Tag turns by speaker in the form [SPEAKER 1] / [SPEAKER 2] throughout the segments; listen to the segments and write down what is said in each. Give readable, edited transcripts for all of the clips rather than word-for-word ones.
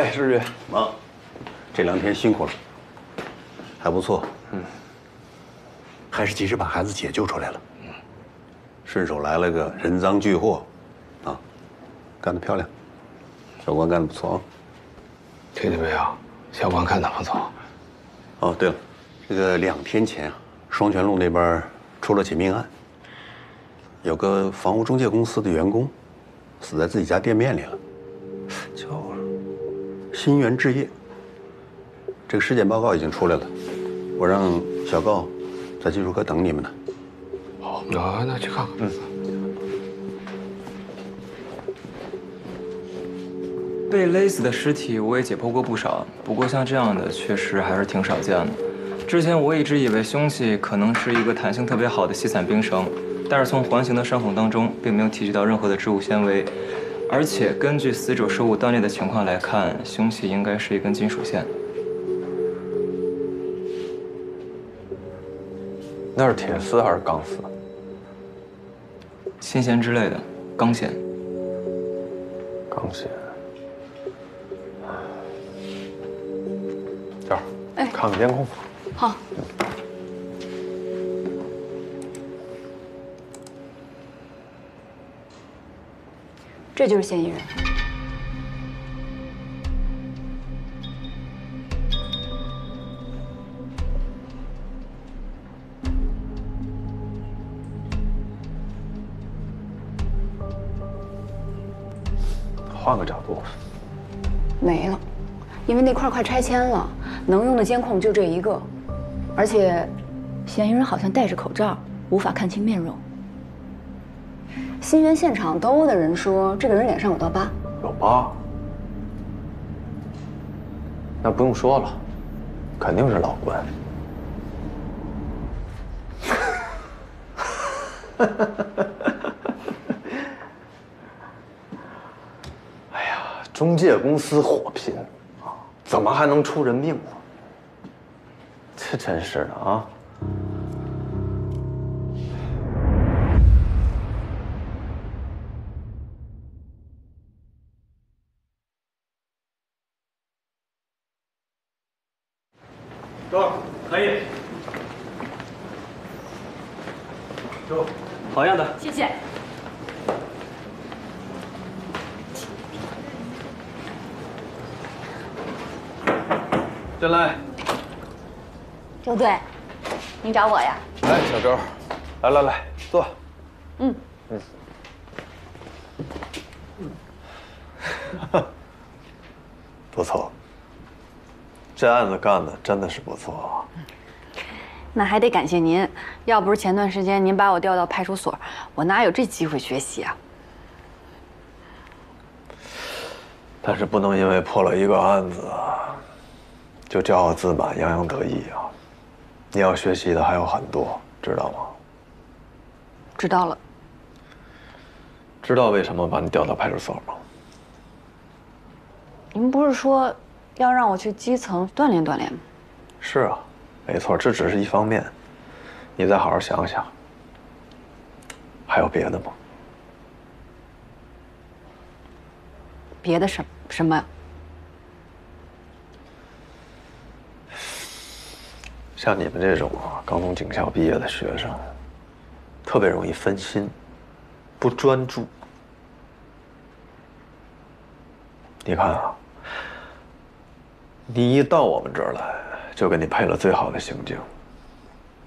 [SPEAKER 1] 哎，世玉，
[SPEAKER 2] 妈，这2天辛苦了，还不错。还是及时把孩子解救出来了。顺手来了个人赃俱获，啊，干得漂亮，小关干得不错啊。
[SPEAKER 1] 听见没有？小关干得不错。
[SPEAKER 2] 哦，对了，这个2天前啊，双泉路那边出了起命案，有个房屋中介公司的员工死在自己家店面里了，叫新源置业。这个尸检报告已经出来了，我让小高在技术科等你们呢。
[SPEAKER 1] 好，那去看看。
[SPEAKER 3] 被勒死的尸体我也解剖过不少，不过像这样的确实还是挺少见的。之前我一直以为凶器可能是一个弹性特别好的细伞冰绳，但是从环形的伤口当中并没有提取到任何的植物纤维，而且根据死者手舞断裂的情况来看，凶器应该是一根金属线。
[SPEAKER 1] 那是铁丝还是钢丝？
[SPEAKER 3] 新弦之类的，钢线。
[SPEAKER 1] 钢线。这儿，看看监控。
[SPEAKER 4] 好。这就是嫌疑人。
[SPEAKER 1] 换个角度。
[SPEAKER 4] 没了，因为那块快拆迁了，能用的监控就这一个，而且嫌疑人好像戴着口罩，无法看清面容。新源现场斗殴的人说，这个人脸上有道疤。
[SPEAKER 1] 有疤？那不用说了，肯定是老关。哎呀，中介公司火拼啊，怎么还能出人命呢？这真是的啊！
[SPEAKER 5] 走，可以。走，好样的。
[SPEAKER 4] 谢谢。
[SPEAKER 1] 进来。
[SPEAKER 4] 周队，您找我呀？
[SPEAKER 1] 哎，小周，来，坐。不错，这案子干的真的是不错。
[SPEAKER 4] 那还得感谢您，要不是前段时间您把我调到派出所，我哪有这机会学习啊？
[SPEAKER 1] 但是不能因为破了一个案子，就骄傲自满、洋洋得意啊！你要学习的还有很多，知道吗？
[SPEAKER 4] 知道了。
[SPEAKER 1] 知道为什么把你调到派出所吗？
[SPEAKER 4] 您不是说要让我去基层锻炼锻炼吗？
[SPEAKER 1] 是啊，没错，这只是一方面，你再好好想想，还有别的吗？
[SPEAKER 4] 别的什么？
[SPEAKER 1] 像你们这种刚从警校毕业的学生，特别容易分心，不专注。你看啊，你一到我们这儿来，就给你配了最好的刑警，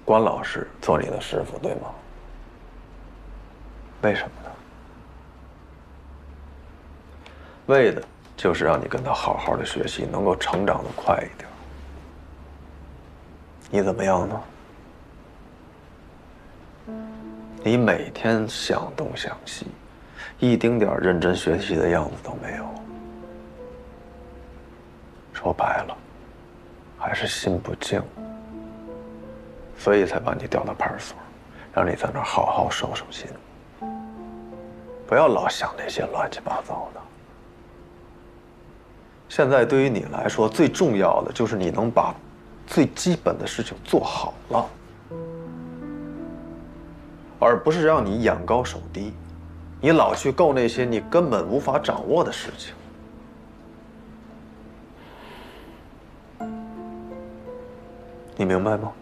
[SPEAKER 1] 关老师做你的师傅，对吗？为什么呢？为的就是让你跟他好好的学习，能够成长的快一点。你怎么样呢？你每天想东想西，一丁点认真学习的样子都没有。说白了，还是心不静，所以才把你调到派出所，让你在那儿好好收收心，不要老想那些乱七八糟的。现在对于你来说，最重要的就是你能把最基本的事情做好了，而不是让你眼高手低，你老去够那些你根本无法掌握的事情。你明白吗？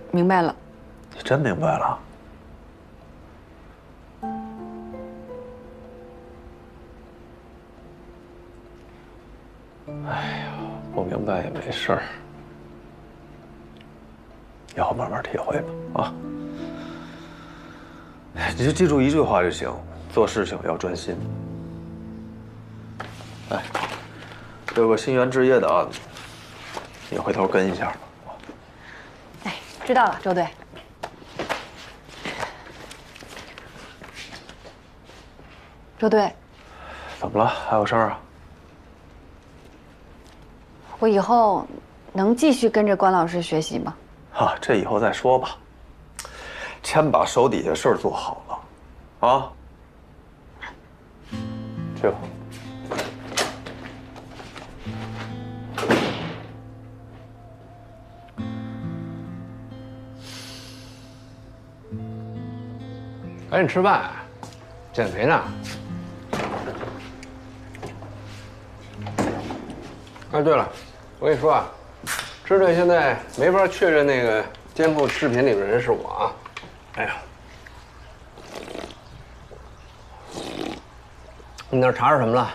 [SPEAKER 4] 明白了。
[SPEAKER 1] 你真明白了？哎呀，不明白也没事儿，以后慢慢体会吧啊！你就记住一句话就行，做事情要专心。哎，有个新源置业的案子，你回头跟一下吧。
[SPEAKER 4] 哎，知道了，周队。周队，
[SPEAKER 1] 怎么了？还有事儿啊？
[SPEAKER 4] 我以后能继续跟着关老师学习吗？
[SPEAKER 1] 啊，这以后再说吧。先把手底下事儿做好了，啊。去吧。
[SPEAKER 6] 赶紧吃饭，减肥呢。哎，对了，我跟你说啊，支队现在没法确认那个监控视频里的人是我啊。哎呀，你那儿查着什么了？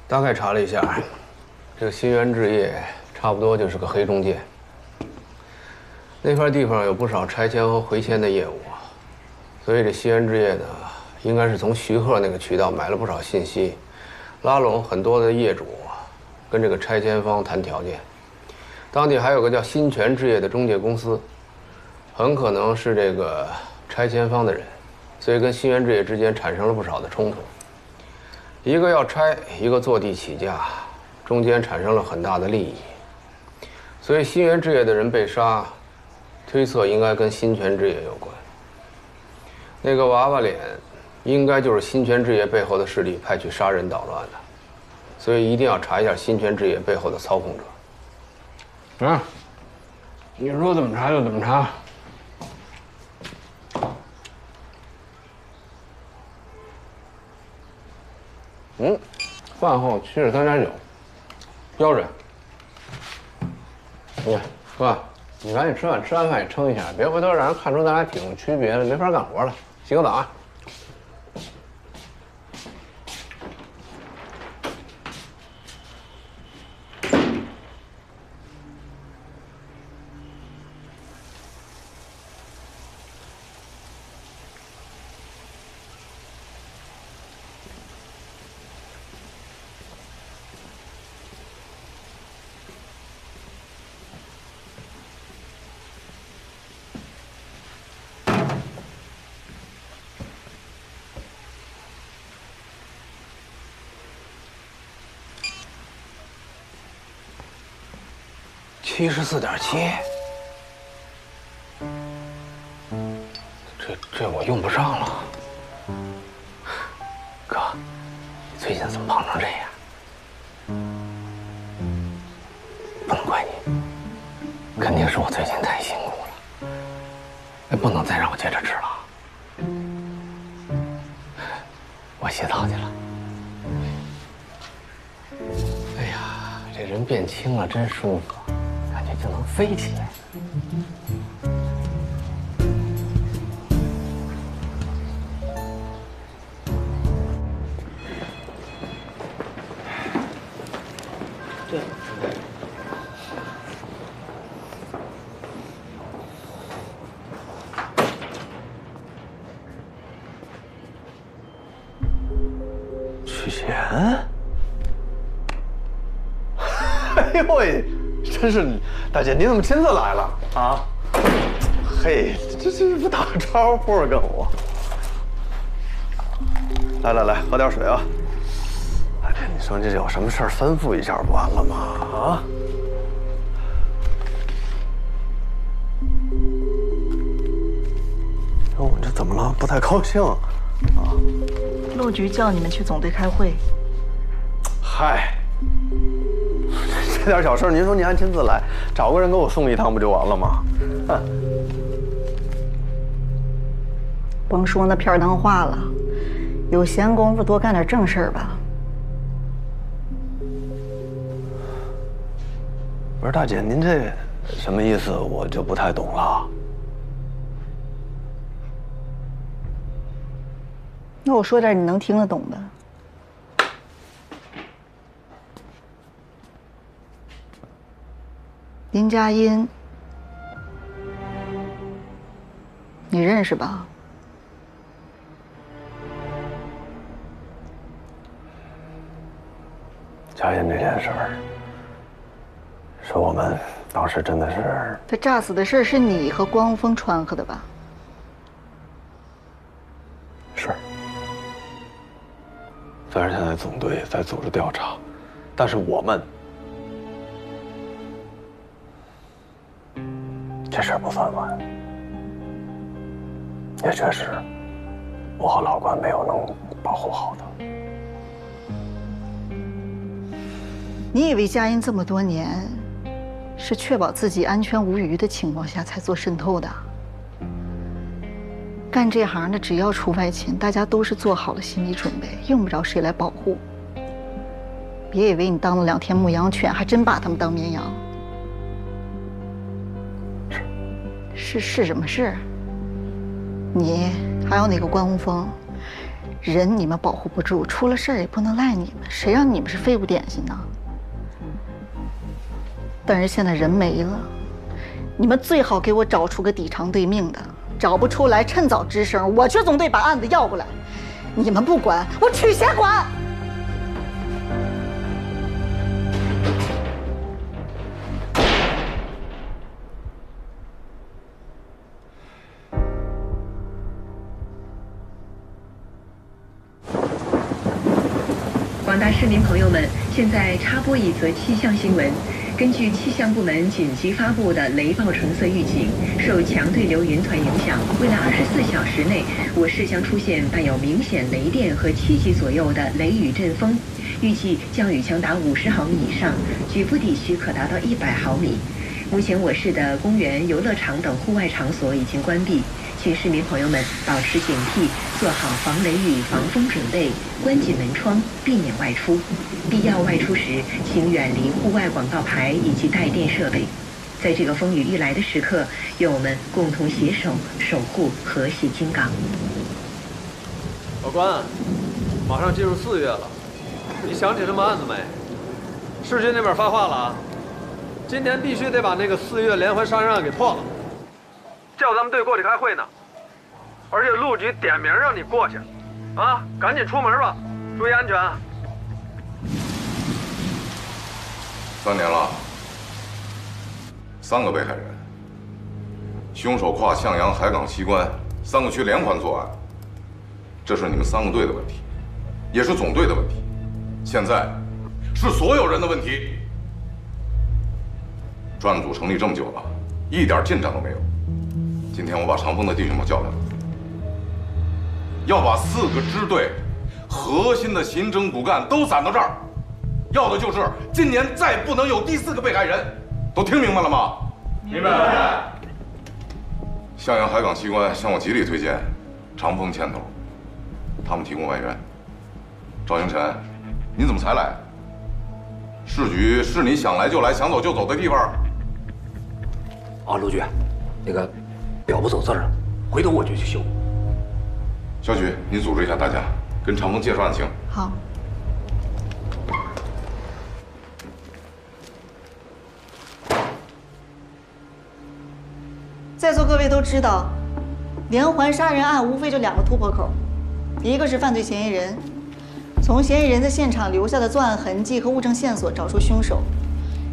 [SPEAKER 6] 大概查了一下，这个新源置业差不多就是个黑中介。那块地方有不少拆迁和回迁的业务，所以这新源置业呢，应该是从徐鹤那个渠道买了不少信息，拉拢很多的业主，跟这个拆迁方谈条件。当地还有个叫新泉置业的中介公司，很可能是这个拆迁方的人，所以跟新源置业之间产生了不少的冲突。一个要拆，一个坐地起价，中间产生了很大的利益，所以新源置业的人被杀。推测应该跟新泉置业有关。那个娃娃脸，应该就是新泉置业背后的势力派去杀人捣乱的，所以一定要查一下新泉置业背后的操控者。啊，你说怎么查就怎么查。饭后73.9，标准。喂，哥。你赶紧吃饭，吃完饭也称一下，别回头让人看出咱俩体重区别了，没法干活了。洗个澡啊。74.7，这我用不上了。哥，你最近怎么胖成这样？不能怪你，肯定是我最近太辛苦了。哎，不能再让我接着吃了。我洗澡去了。哎呀，这人变轻了，真舒服。就能飞起来。
[SPEAKER 5] 对。
[SPEAKER 1] 取钱？哎呦喂！真是，大姐，你怎么亲自来了啊？嘿，这不打个招呼跟我？来，喝点水啊！大姐，你说这有什么事儿吩咐一下不完了吗？啊？哟，你这怎么了？不太高兴啊？
[SPEAKER 7] 陆局叫你们去总队开会。
[SPEAKER 1] 嗨。这点小事，您说您还亲自来，找个人给我送一趟不就完了吗？
[SPEAKER 7] 甭说那片儿汤话了，有闲工夫多干点正事儿吧。
[SPEAKER 1] 不是大姐，您这什么意思？我就不太懂了。
[SPEAKER 7] 那我说点你能听得懂的。林佳音，你认识吧？
[SPEAKER 1] 佳音这件事儿，是我们当时真的是……
[SPEAKER 7] 他炸死的事儿是你和光峰掺和的吧？
[SPEAKER 1] 是。虽然现在总队在组织调查，但是我们这事儿不算完。也确实，我和老关没有能保护好他。
[SPEAKER 7] 你以为佳音这么多年是确保自己安全无虞的情况下才做渗透的？干这行的只要出外勤，大家都是做好了心理准备，用不着谁来保护。别以为你当了2天牧羊犬，还真把他们当绵羊。是什么事？你还有那个关洪峰，人你们保护不住，出了事儿也不能赖你们，谁让你们是废物点心呢？但是现在人没了，你们最好给我找出个抵偿对命的，找不出来趁早吱声，我去总队把案子要过来。你们不管，我曲协管。
[SPEAKER 8] 广大市民朋友们，现在插播一则气象新闻。根据气象部门紧急发布的雷暴橙色预警，受强对流云团影响，未来24小时内，我市将出现伴有明显雷电和7级左右的雷雨阵风，预计降雨强达50毫米以上，局部地区可达到100毫米。目前我市的公园、游乐场等户外场所已经关闭，请市民朋友们保持警惕，做好防雷雨、防风准备，关紧门窗，避免外出。必要外出时，请远离户外广告牌以及带电设备。在这个风雨欲来的时刻，愿我们共同携手守护河西金港。
[SPEAKER 9] 老关，马上进入4月了，你想起什么案子没？市局那边发话了啊，今年必须得把那个4月连环杀人案给破了，叫咱们队过去开会呢。而且陆局点名让你过去，啊，赶紧出门吧，注意安全。
[SPEAKER 10] 3年了，3个被害人，凶手跨向阳、海港、西关3个区连环作案，这是你们3个队的问题，也是总队的问题，现在是所有人的问题。专案组成立这么久了，一点进展都没有。今天我把长风的弟兄们叫来了，要把4个支队核心的刑侦骨干都攒到这儿。要的就是今年再不能有第4个被害人，都听明白了吗？明白。向阳、海港、西关向我极力推荐长风牵头，他们提供外援。赵星辰，你怎么才来？市局是你想来就来、想走就走的地方。
[SPEAKER 11] 啊，陆局，那个表不走字了，回头我就去修。
[SPEAKER 10] 小曲，你组织一下大家，跟长风介绍案情。
[SPEAKER 7] 好。在座各位都知道，连环杀人案无非就2个突破口，一个是犯罪嫌疑人，从嫌疑人在现场留下的作案痕迹和物证线索找出凶手；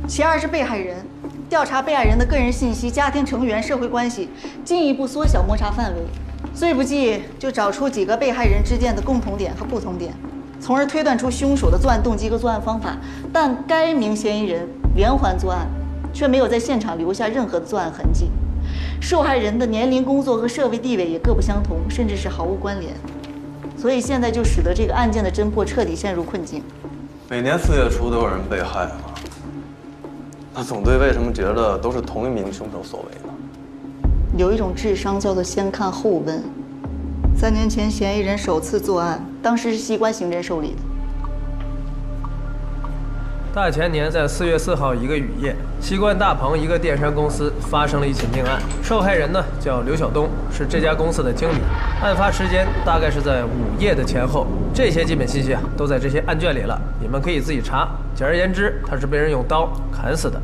[SPEAKER 7] 其二是被害人，调查被害人的个人信息、家庭成员、社会关系，进一步缩小摸查范围，最不济就找出几个被害人之间的共同点和不同点，从而推断出凶手的作案动机和作案方法。但该名嫌疑人连环作案，却没有在现场留下任何的作案痕迹。受害人的年龄、工作和社会地位也各不相同，甚至是毫无关联，所以现在就使得这个案件的侦破彻底陷入困境。
[SPEAKER 1] 每年4月初都有人被害了，那总队为什么觉得都是同一名凶手所为呢？
[SPEAKER 7] 有一种智商叫做先看后问。3年前嫌疑人首次作案，当时是西关刑侦受理的。
[SPEAKER 12] 大前年在4月4号一个雨夜，西关大棚一个电商公司发生了一起命案，受害人呢叫刘晓东，是这家公司的经理。案发时间大概是在午夜的前后，这些基本信息啊都在这些案卷里了，你们可以自己查。简而言之，他是被人用刀砍死的。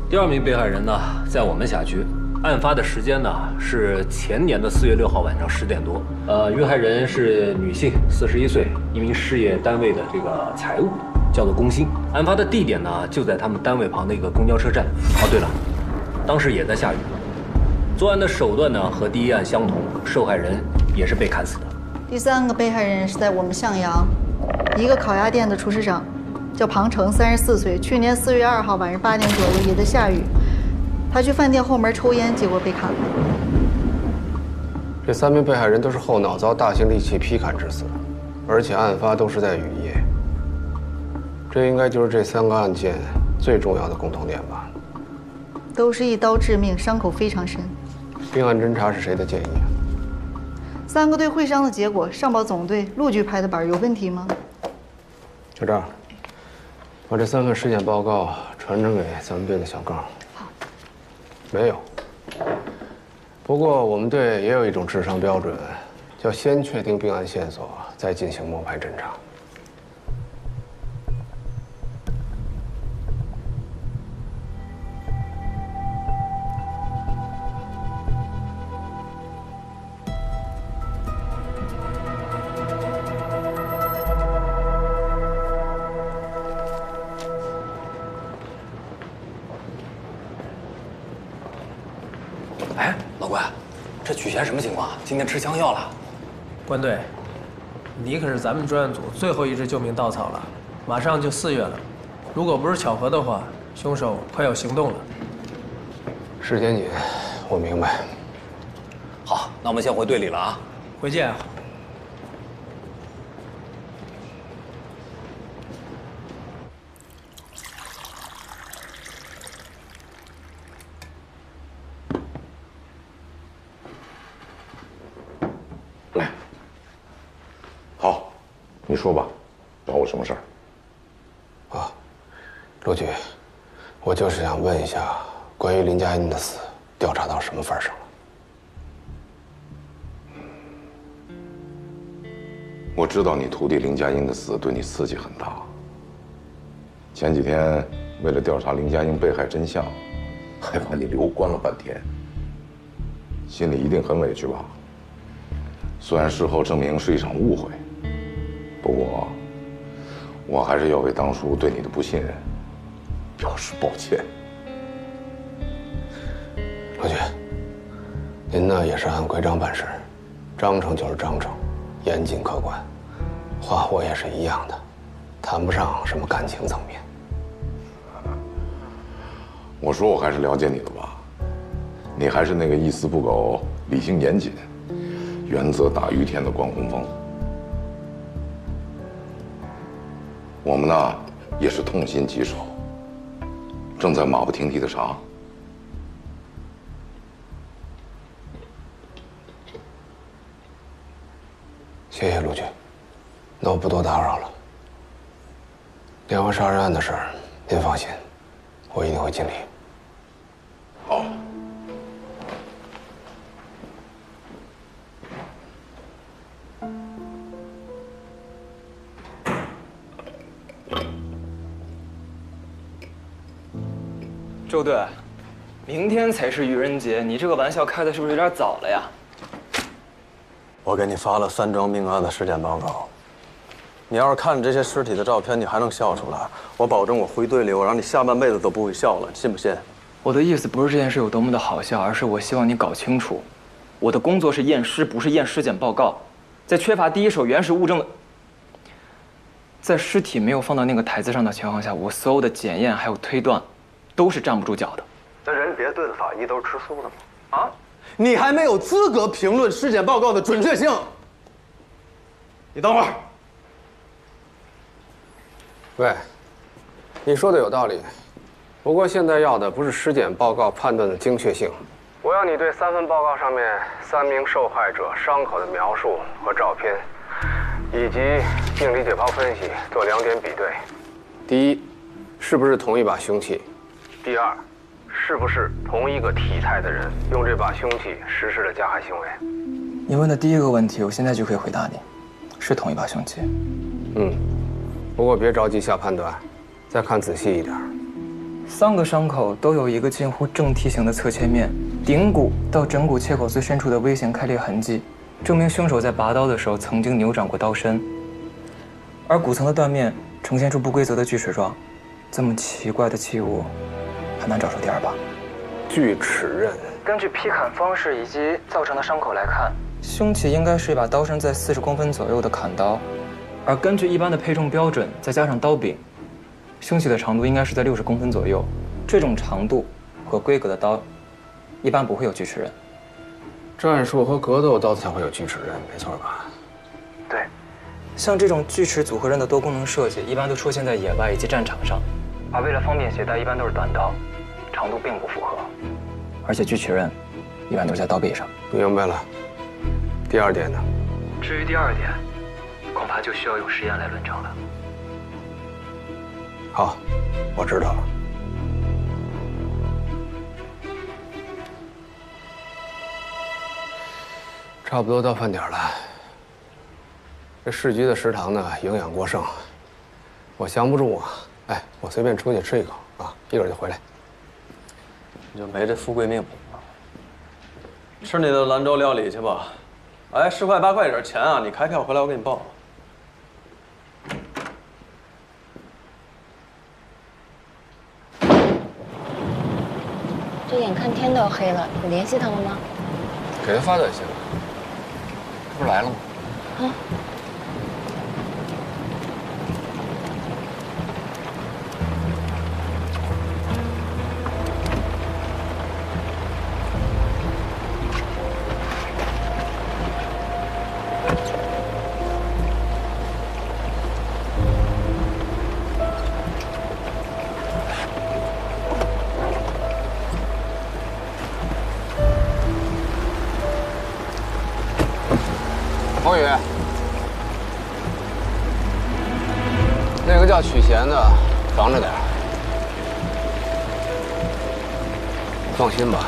[SPEAKER 11] 第2名被害人呢，在我们辖区，案发的时间呢是前年的4月6号晚上10点多。遇害人是女性，41岁，一名事业单位的这个财务。叫做龚鑫，案发的地点呢就在他们单位旁的一个公交车站。哦，对了，当时也在下雨。作案的手段呢和第1案相同，受害人也是被砍死的。
[SPEAKER 7] 第3个被害人是在我们向阳一个烤鸭店的厨师长，叫庞成，34岁，去年4月2号晚上8点左右也在下雨，他去饭店后门抽烟，结果被砍了。
[SPEAKER 6] 这3名被害人都是后脑遭大型利器劈砍致死，而且案发都是在雨夜。这应该就是这3个案件最重要的共同点吧？
[SPEAKER 7] 都是一刀致命，伤口非常深。
[SPEAKER 6] 并案侦查是谁的建议啊
[SPEAKER 7] ？3个队会商的结果，上报总队、陆局拍的板，有问题吗？
[SPEAKER 6] 小赵，把这3份尸检报告传承给咱们队的小高。
[SPEAKER 7] 好。
[SPEAKER 6] 没有。不过我们队也有一种治伤标准，叫先确定并案线索，再进行摸排侦查。
[SPEAKER 11] 哎，老关，这曲贤什么情况？今天吃枪药了？
[SPEAKER 12] 关队，你可是咱们专案组最后一支救命稻草了，马上就4月了，如果不是巧合的话，凶手快要行动了。
[SPEAKER 6] 时间紧，我明白。
[SPEAKER 11] 好，那我们先回队里了啊。
[SPEAKER 12] 回见。
[SPEAKER 10] 来，好，你说吧，找我什么事儿？
[SPEAKER 6] 啊，陆局，我就是想问一下，关于林佳音的死，调查到什么份上了？
[SPEAKER 10] 我知道你徒弟林佳音的死对你刺激很大。前几天为了调查林佳音被害真相，还把你留关了半天，心里一定很委屈吧？虽然事后证明是一场误会，不过我还是要为当初对你的不信任表示抱歉。
[SPEAKER 6] 陆局，您呢也是按规章办事，章程就是章程，严谨客观。花火也是一样的，谈不上什么感情层面。
[SPEAKER 10] 我说我还是了解你的吧，你还是那个一丝不苟、理性严谨、原则大于天的关宏峰。我们呢也是痛心疾首，正在马不停蹄的查。
[SPEAKER 6] 谢谢陆局，那我不多打扰了。连环杀人案的事儿，您放心，我一定会尽力。
[SPEAKER 10] 好。
[SPEAKER 3] 周队，明天才是愚人节，你这个玩笑开的是不是有点早了呀？
[SPEAKER 1] 我给你发了3桩命案的尸检报告，你要是看着这些尸体的照片，你还能笑出来，我保证我回队里，我让你下半辈子都不会笑了，信不信？
[SPEAKER 3] 我的意思不是这件事有多么的好笑，而是我希望你搞清楚，我的工作是验尸，不是验尸检报告。在缺乏第一手原始物证的，在尸体没有放到那个台子上的情况下，我所有的检验还有推断，都是站不住脚的。
[SPEAKER 1] 那人别顿法医都是吃素的吗？啊？你还没有资格评论尸检报告的准确性。你等会儿。
[SPEAKER 6] 喂，你说的有道理，不过现在要的不是尸检报告判断的精确性，我要你对3份报告上面3名受害者伤口的描述和照片以及病理解剖分析做2点比对：第一，是不是同一把凶器；第二，是不是同一个体态的人用这把凶器实施了加害行为？
[SPEAKER 3] 你问的第一个问题，我现在就可以回答你，是同一把凶器。
[SPEAKER 6] 不过别着急下判断，再看仔细一点。
[SPEAKER 3] 3个伤口都有一个近乎正梯形的侧切面，顶骨到枕骨切口最深处的微型开裂痕迹，证明凶手在拔刀的时候曾经扭转过刀身。而骨层的断面呈现出不规则的锯齿状，这么奇怪的器物，很难找出第二把。
[SPEAKER 6] 锯齿刃。
[SPEAKER 3] 根据劈砍方式以及造成的伤口来看，凶器应该是一把刀身在40公分左右的砍刀，而根据一般的配重标准，再加上刀柄，凶器的长度应该是在60公分左右。这种长度和规格的刀，一般不会有锯齿刃。
[SPEAKER 6] 战术和格斗刀才会有锯齿刃，没错吧？
[SPEAKER 3] 对，像这种锯齿组合刃的多功能设计，一般都出现在野外以及战场上，而为了方便携带，一般都是短刀，长度并不符合。而且锯齿刃一般都在刀背上。
[SPEAKER 6] 明白了。第2点呢？
[SPEAKER 3] 至于第2点，恐怕就需要用实验来论证了。
[SPEAKER 6] 好，我知道了。差不多到饭点了。这市局的食堂呢，营养过剩，我降不住啊。哎，我随便出去吃一口啊，一会儿就回来。
[SPEAKER 1] 你就没这富贵命了。吃你的兰州料理去吧。哎，10块8块点钱啊！你开票回来我给你报。
[SPEAKER 4] 这眼看天都要黑了，你联系他了吗？
[SPEAKER 6] 给他发短信了，这不是来了吗？
[SPEAKER 4] 啊。
[SPEAKER 6] 王宇，那个叫曲贤的，防着点儿。放心吧。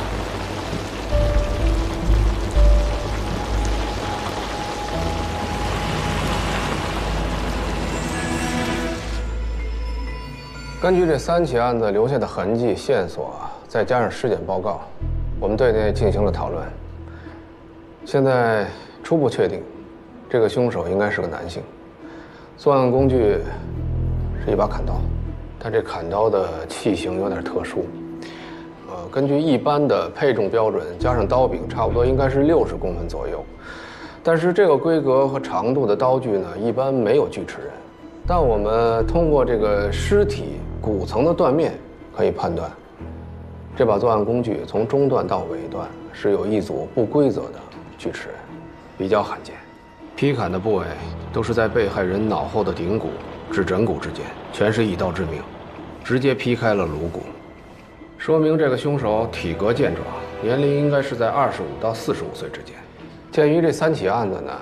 [SPEAKER 6] 根据这3起案子留下的痕迹、线索，再加上尸检报告，我们队内进行了讨论。现在初步确定，这个凶手应该是个男性。作案工具是一把砍刀，但这砍刀的器型有点特殊。根据一般的配重标准，加上刀柄，差不多应该是60公分左右。但是这个规格和长度的刀具呢，一般没有锯齿刃。但我们通过这个尸体骨层的断面，可以判断，这把作案工具从中段到尾段是有一组不规则的锯齿刃，比较罕见。劈砍的部位都是在被害人脑后的顶骨至枕骨之间，全是一刀致命，直接劈开了颅骨，说明这个凶手体格健壮，年龄应该是在25到45岁之间。鉴于这3起案子呢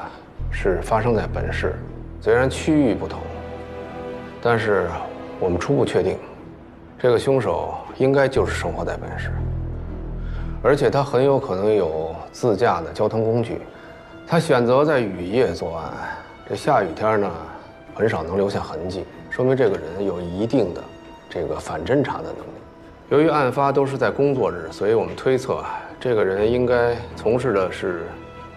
[SPEAKER 6] 是发生在本市，虽然区域不同，但是我们初步确定，这个凶手应该就是生活在本市，而且他很有可能有自驾的交通工具。他选择在雨夜作案，这下雨天呢，很少能留下痕迹，说明这个人有一定的这个反侦查的能力。由于案发都是在工作日，所以我们推测这个人应该从事的是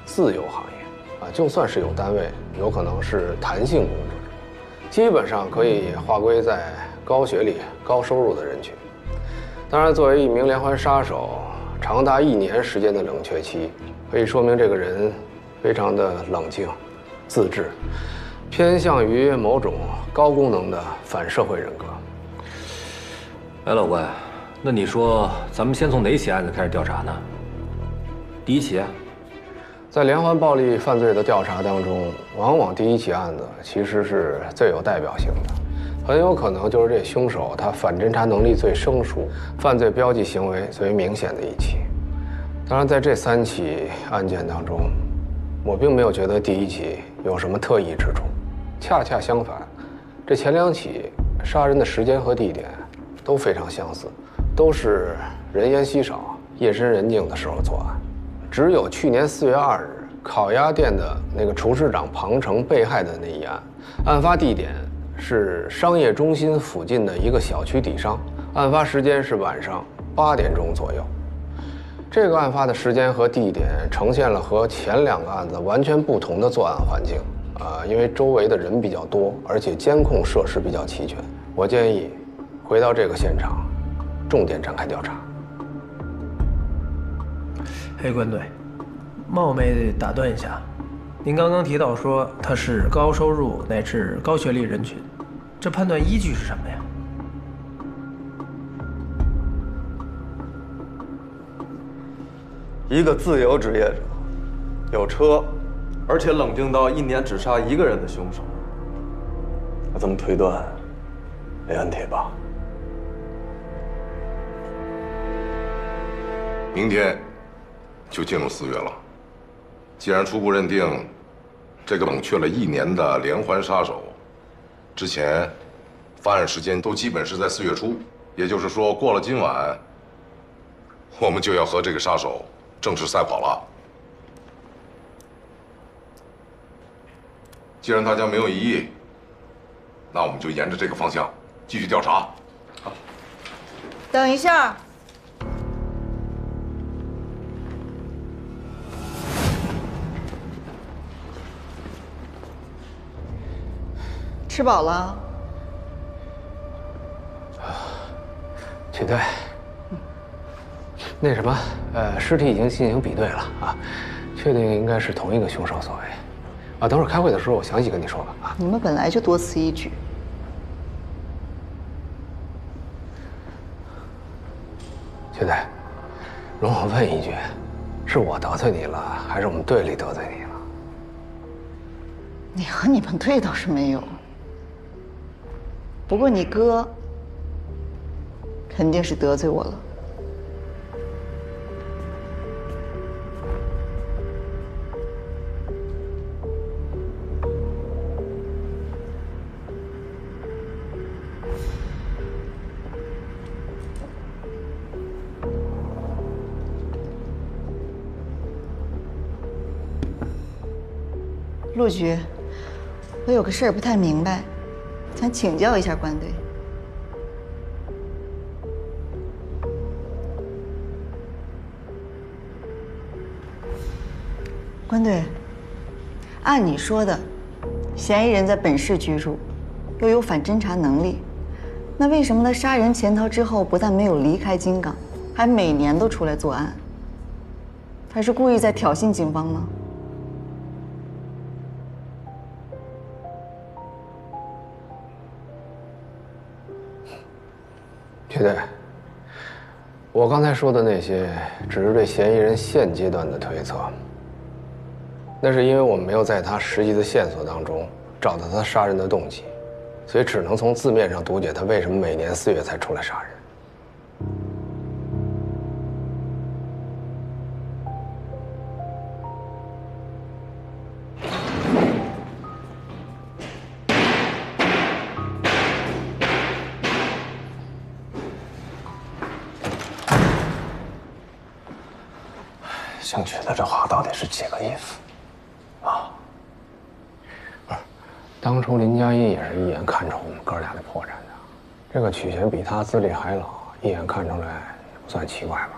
[SPEAKER 6] 自由行业，就算是有单位，有可能是弹性工作制，基本上可以划归在高学历、高收入的人群。当然，作为一名连环杀手，长达1年时间的冷却期，可以说明这个人非常的冷静、自制，偏向于某种高功能的反社会人格。
[SPEAKER 11] 哎，老关，那你说咱们先从哪起案子开始调查呢？第1起，
[SPEAKER 6] 在连环暴力犯罪的调查当中，往往第1起案子其实是最有代表性的，很有可能就是这凶手他反侦查能力最生疏、犯罪标记行为最为明显的一起。当然，在这3起案件当中，我并没有觉得第1起有什么特异之处。恰恰相反，这前2起杀人的时间和地点都非常相似，都是人烟稀少、夜深人静的时候作案。只有去年4月2日，烤鸭店的那个厨师长庞成被害的那一案，案发地点是商业中心附近的一个小区底商，案发时间是晚上8点钟左右。这个案发的时间和地点呈现了和前2个案子完全不同的作案环境。因为周围的人比较多，而且监控设施比较齐全，我建议回到这个现场，重点展开调查。
[SPEAKER 12] 黑官队，冒昧打断一下，您刚刚提到说他是高收入乃至高学历人群，这判断依据是什么呀？
[SPEAKER 1] 一个自由职业者，有车。而且冷静到1年只杀1个人的凶手，那这么推断，没问题吧？
[SPEAKER 10] 明天就进入4月了。既然初步认定这个冷却了1年的连环杀手，之前发案时间都基本是在4月初，也就是说，过了今晚，我们就要和这个杀手正式赛跑了。既然大家没有异议，那我们就沿着这个方向继续调查。好，
[SPEAKER 7] 等一下，吃饱了？
[SPEAKER 6] 许队，那什么，尸体已经进行比对了啊，确定应该是同一个凶手所为。啊，等会儿开会的时候我详细跟你说吧。啊，
[SPEAKER 7] 你们本来就多此一举。
[SPEAKER 6] 许队，容我问一句，是我得罪你了，还是我们队里得罪你了？
[SPEAKER 7] 你和你们队倒是没有，不过你哥肯定是得罪我了。陆局，我有个事儿不太明白，想请教一下官队。官队，按你说的，嫌疑人在本市居住，又有反侦查能力，那为什么他杀人潜逃之后，不但没有离开金港，还每年都出来作案？他是故意在挑衅警方吗？
[SPEAKER 6] 许队，我刚才说的那些只是对嫌疑人现阶段的推测，那是因为我们没有在他实际的线索当中找到他杀人的动机，所以只能从字面上读解他为什么每年4月才出来杀人。
[SPEAKER 1] 姓曲的这话到底是几个意思？啊？
[SPEAKER 6] 不是，当初林佳音也是一眼看出我们哥俩的破绽的。这个曲贤比他资历还老，一眼看出来也不算奇怪吧？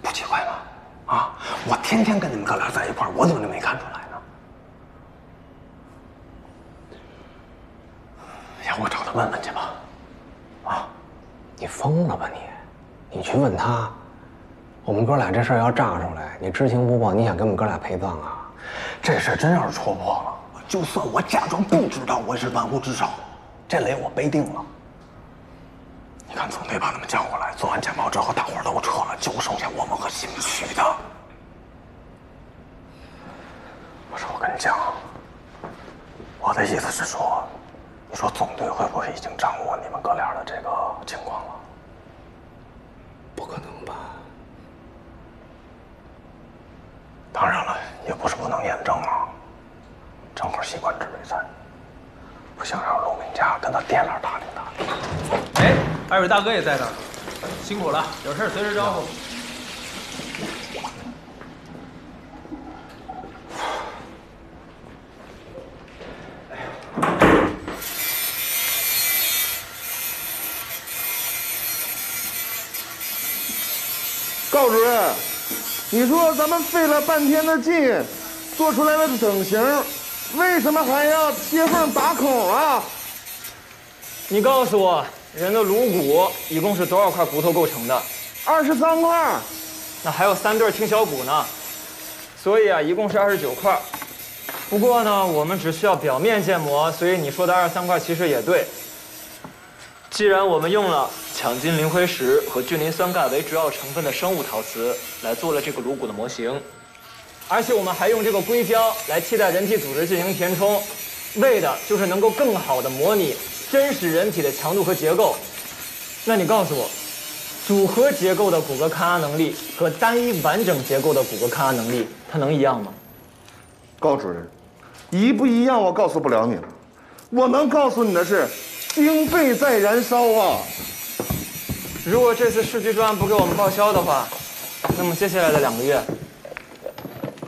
[SPEAKER 1] 不奇怪吗？啊！我天天跟你们哥俩在一块儿，我怎么就没看出来呢？要不我找他问问去吧？啊！
[SPEAKER 6] 你疯了吧你？你去问他。我们哥俩这事儿要炸出来，你知情不报，你想给我们哥俩陪葬啊？
[SPEAKER 1] 这事真要是戳破了，就算我假装不知道，我也是万无之上，这雷我背定了。你看总队把他们叫过来，做完简报之后，大伙儿都撤了，就剩下我们和姓曲的。我说我跟你讲，我的意思是说，你说总队会不会已经掌握你们哥俩的这个情况了？
[SPEAKER 6] 不可能吧？
[SPEAKER 1] 当然了，也不是不能验证啊，正好习惯之为在。
[SPEAKER 12] 二位大哥也在这儿，辛苦了，有事随时招呼。
[SPEAKER 13] 高主任，你说咱们费了半天的劲，做出来了整形，为什么还要切缝打孔啊？
[SPEAKER 3] 你告诉我，人的颅骨一共是多少块骨头构成的
[SPEAKER 13] ？23块。
[SPEAKER 3] 那还有3对听小骨呢，所以啊，一共是29块。不过呢，我们只需要表面建模，所以你说的23块其实也对。既然我们用了强金磷灰石和聚磷酸钙为主要成分的生物陶瓷来做了这个颅骨的模型，而且我们还用这个硅胶来替代人体组织进行填充，为的就是能够更好的模拟真实人体的强度和结构。那你告诉我，组合结构的骨骼抗压能力和单一完整结构的骨骼抗压能力，它能一样吗？
[SPEAKER 13] 高主任，一不一样我告诉不了你了，我能告诉你的是，经费在燃烧啊！
[SPEAKER 3] 如果这次市局专案不给我们报销的话，那么接下来的2个月，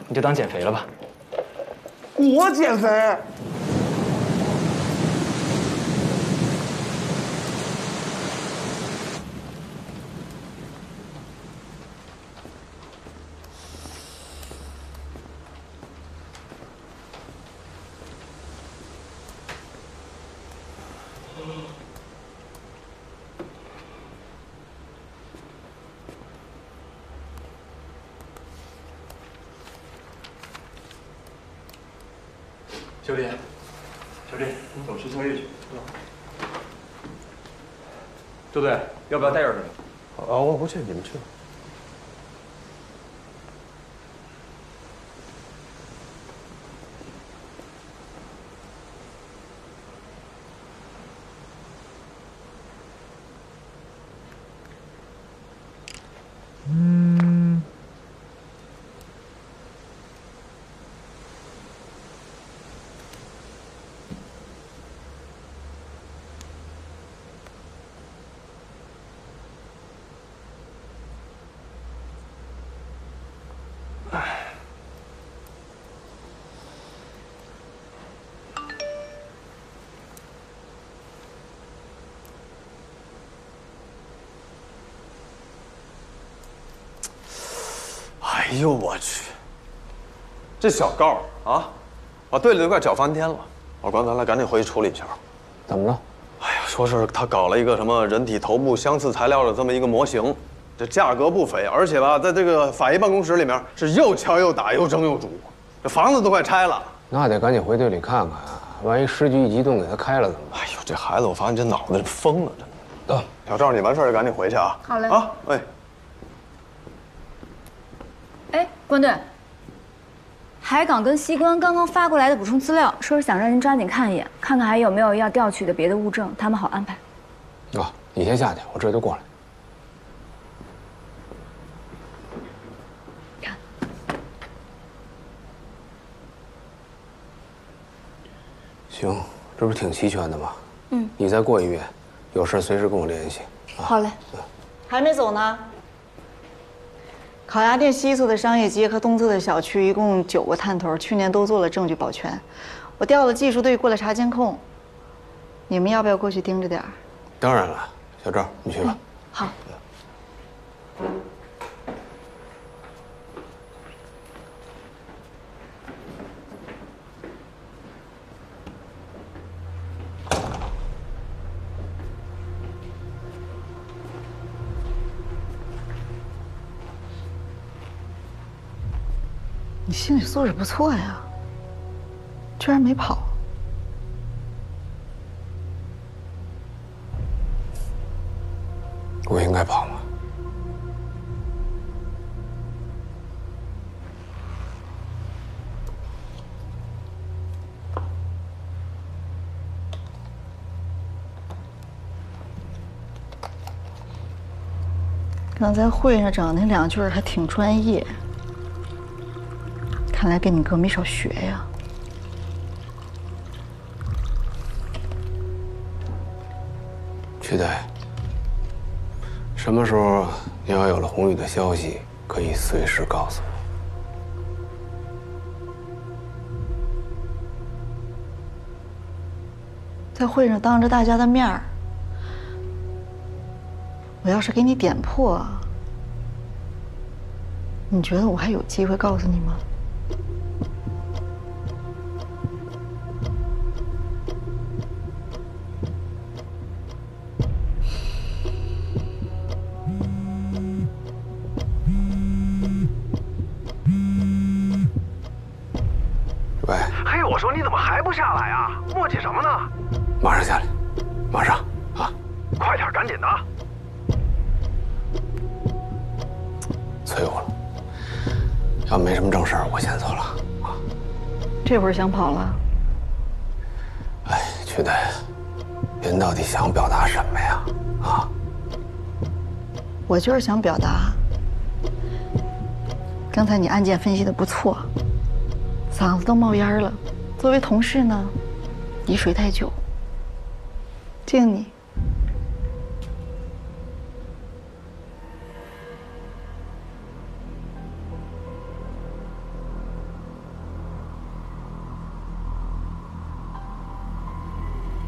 [SPEAKER 3] 你就当减肥了吧。
[SPEAKER 13] 我减肥？
[SPEAKER 3] 小李，小李，你走去作业去。周队，要不要带点什么？
[SPEAKER 1] 我不去，你们去吧。哎呦我去！这小高啊，把队里都快搅翻天了。老关，咱俩赶紧回去处理一下。
[SPEAKER 6] 怎么了？
[SPEAKER 1] 哎呀，说是他搞了一个什么人体头部相似材料的这么一个模型，这价格不菲，而且吧，在这个法医办公室里面是又敲又打又蒸又煮，这房子都快拆了。
[SPEAKER 6] 那得赶紧回队里看看，万一时局一激动给他开了怎么办？
[SPEAKER 1] 哎呦，这孩子，我发现这脑子疯了，真的。小赵，你完事儿就赶紧回去啊。
[SPEAKER 4] 好嘞。
[SPEAKER 1] 啊，哎。
[SPEAKER 4] 哎，关队，海港跟西关刚刚发过来的补充资料，说是想让您抓紧看一眼，看看还有没有要调取的别的物证，他们好安排。
[SPEAKER 6] 啊，你先下去，我这就过来。
[SPEAKER 4] 看，
[SPEAKER 6] 行，这不是挺齐全的吗？
[SPEAKER 4] 嗯，
[SPEAKER 6] 你再过一遍，有事随时跟我联系。
[SPEAKER 4] 好嘞。
[SPEAKER 7] 还没走呢。烤鸭店西侧的商业街和东侧的小区一共9个探头，去年都做了证据保全。我调了技术队过来查监控，你们要不要过去盯着点儿？
[SPEAKER 6] 当然了，小赵，你去吧。
[SPEAKER 4] 好。
[SPEAKER 7] 你心理素质不错呀，居然没跑。
[SPEAKER 6] 我应该跑吗？
[SPEAKER 7] 刚才会上讲那2句还挺专业，看来跟你哥没少学呀。
[SPEAKER 6] 曲队，什么时候你要有了红宇的消息，可以随时告诉我。
[SPEAKER 7] 在会上当着大家的面儿，我要是给你点破，你觉得我还有机会告诉你吗？
[SPEAKER 6] 喂，
[SPEAKER 14] 嘿，我说你怎么还不下来啊？磨叽什么呢？
[SPEAKER 6] 马上下来，马上啊！
[SPEAKER 14] 快点，赶紧的！
[SPEAKER 6] 催我了。要没什么正事儿，我先走了啊。
[SPEAKER 7] 这会儿想跑了？
[SPEAKER 6] 哎，曲队，您到底想表达什么呀？啊？
[SPEAKER 7] 我就是想表达，刚才你案件分析的不错，嗓子都冒烟了。作为同事呢，你水太久，敬你。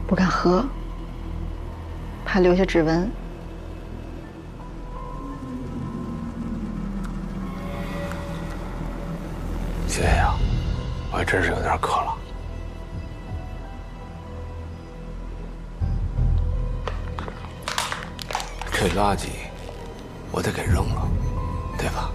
[SPEAKER 7] 不敢喝，怕留下指纹。
[SPEAKER 6] 谢谢啊，我还真是有点渴了。这垃圾我得给扔了，对吧？